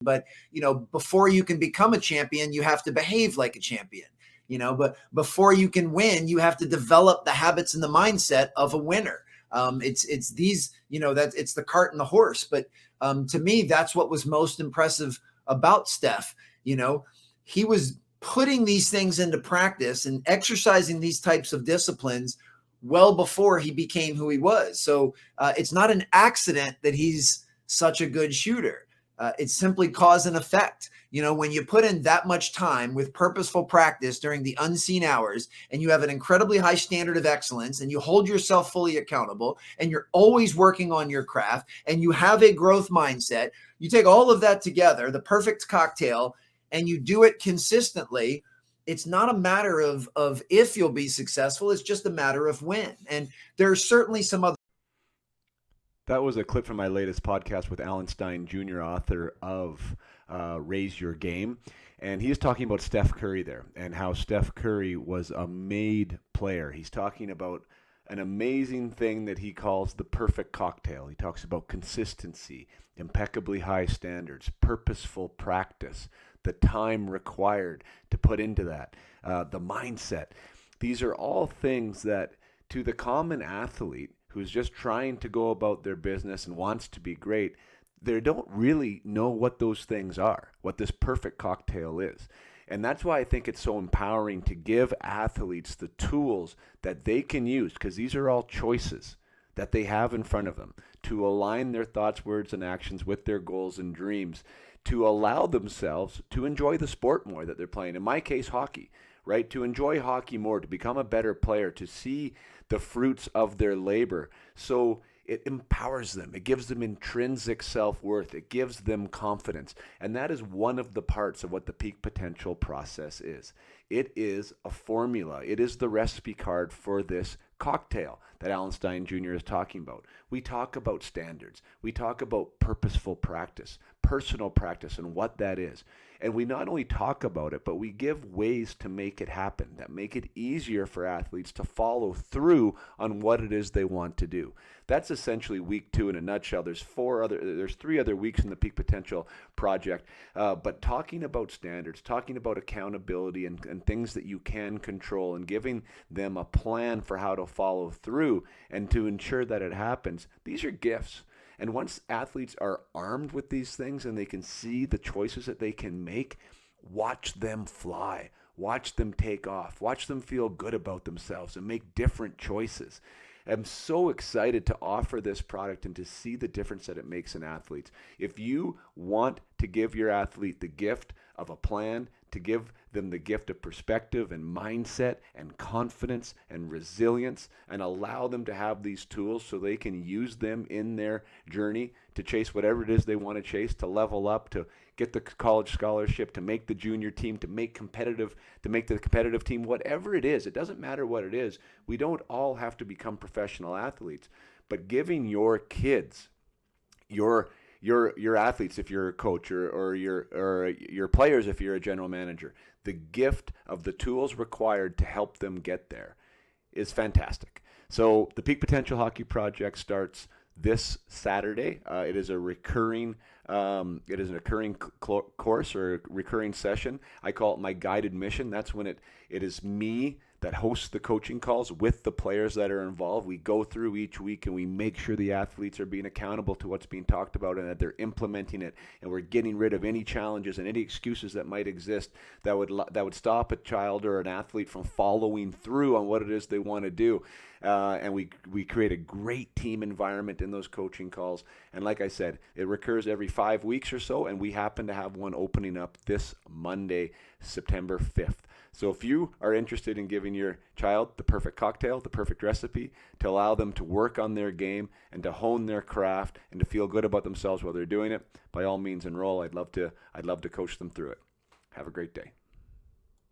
But, before you can become a champion, you have to behave like a champion, but before you can win, you have to develop the habits and the mindset of a winner. It's these, that it's the cart and the horse. But to me, that's what was most impressive about Steph. He was putting these things into practice and exercising these types of disciplines well before he became who he was. So it's not an accident that he's such a good shooter. It's simply cause and effect. When you put in that much time with purposeful practice during the unseen hours, and you have an incredibly high standard of excellence, and you hold yourself fully accountable, and you're always working on your craft, and you have a growth mindset, you take all of that together, the perfect cocktail, and you do it consistently. It's not a matter of if you'll be successful. It's just a matter of when. And there's certainly some other. That was a clip from my latest podcast with Alan Stein Jr., author of Raise Your Game. And he's talking about Steph Curry there and how Steph Curry was a made player. He's talking about an amazing thing that he calls the perfect cocktail. He talks about consistency, impeccably high standards, purposeful practice, the time required to put into that, the mindset. These are all things that, to the common athlete who's just trying to go about their business and wants to be great, they don't really know what those things are, what this perfect cocktail is. And that's why I think it's so empowering to give athletes the tools that they can use, because these are all choices that they have in front of them, to align their thoughts, words, and actions with their goals and dreams, to allow themselves to enjoy the sport more that they're playing. In my case, hockey, right? To enjoy hockey more, to become a better player, to see the fruits of their labor. So it empowers them. It gives them intrinsic self-worth. It gives them confidence. And that is one of the parts of what the peak potential process is. It is a formula. It is the recipe card for this cocktail that Alan Stein Jr. is talking about. We talk about standards. We talk about purposeful practice, personal practice, and what that is. And we not only talk about it, but we give ways to make it happen, that make it easier for athletes to follow through on what it is they want to do. That's essentially week 2 in a nutshell. There's 3 other weeks in the Peak Potential project, but talking about standards, talking about accountability and things that you can control, and giving them a plan for how to follow through and to ensure that it happens. These are gifts. And once athletes are armed with these things and they can see the choices that they can make, watch them fly, watch them take off, watch them feel good about themselves and make different choices. I'm so excited to offer this product and to see the difference that it makes in athletes. If you want to give your athlete the gift of a plan, to give them the gift of perspective and mindset and confidence and resilience, and allow them to have these tools so they can use them in their journey to chase whatever it is they want to chase, to level up, to get the college scholarship, to make the junior team, to make the competitive team, whatever it is. It doesn't matter what it is. We don't all have to become professional athletes, but giving your kids, your athletes if you're a coach, or your players if you're a general manager, the gift of the tools required to help them get there is fantastic. So the Peak Potential Hockey Project starts this Saturday. It is a recurring course or a recurring session. I call it my guided mission. That's when it is me that hosts the coaching calls with the players that are involved. We go through each week and we make sure the athletes are being accountable to what's being talked about and that they're implementing it, and we're getting rid of any challenges and any excuses that might exist that would stop a child or an athlete from following through on what it is they want to do. And we create a great team environment in those coaching calls. And like I said, it recurs every 5 weeks or so, and we happen to have one opening up this Monday, September 5th. So if you are interested in giving your child the perfect cocktail, the perfect recipe, to allow them to work on their game and to hone their craft and to feel good about themselves while they're doing it, by all means enroll. I'd love to coach them through it. Have a great day.